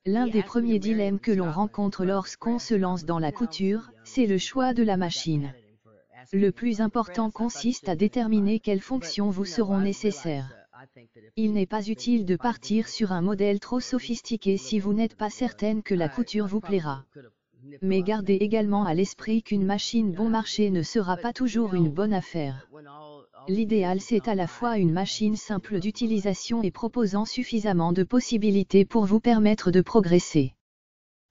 L'un des premiers dilemmes que l'on rencontre lorsqu'on se lance dans la couture, c'est le choix de la machine. Le plus important consiste à déterminer quelles fonctions vous seront nécessaires. Il n'est pas utile de partir sur un modèle trop sophistiqué si vous n'êtes pas certaine que la couture vous plaira. Mais gardez également à l'esprit qu'une machine bon marché ne sera pas toujours une bonne affaire. L'idéal c'est à la fois une machine simple d'utilisation et proposant suffisamment de possibilités pour vous permettre de progresser.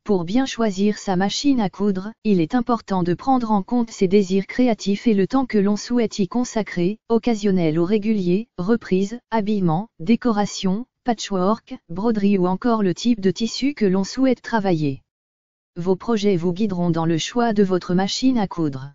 Pour bien choisir sa machine à coudre, il est important de prendre en compte ses désirs créatifs et le temps que l'on souhaite y consacrer, occasionnel ou régulier, reprise, habillement, décoration, patchwork, broderie ou encore le type de tissu que l'on souhaite travailler. Vos projets vous guideront dans le choix de votre machine à coudre.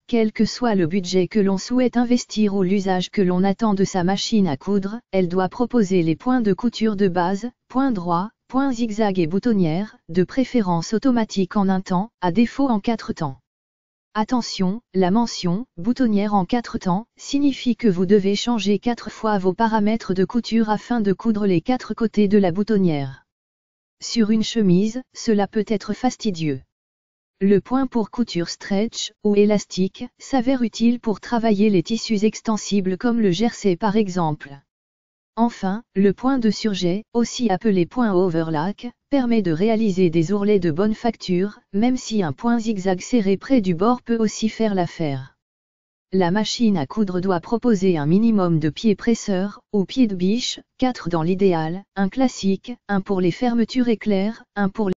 Quel que soit le budget que l'on souhaite investir ou l'usage que l'on attend de sa machine à coudre, elle doit proposer les points de couture de base, points droits, points zigzag et boutonnières, de préférence automatique en un temps, à défaut en 4 temps. Attention, la mention « boutonnière en 4 temps » signifie que vous devez changer 4 fois vos paramètres de couture afin de coudre les 4 côtés de la boutonnière. Sur une chemise, cela peut être fastidieux. Le point pour couture stretch, ou élastique, s'avère utile pour travailler les tissus extensibles comme le jersey par exemple. Enfin, le point de surjet, aussi appelé point overlock, permet de réaliser des ourlets de bonne facture, même si un point zigzag serré près du bord peut aussi faire l'affaire. La machine à coudre doit proposer un minimum de pieds presseurs, ou pieds de biche, 4 dans l'idéal, un classique, un pour les fermetures éclairs, un pour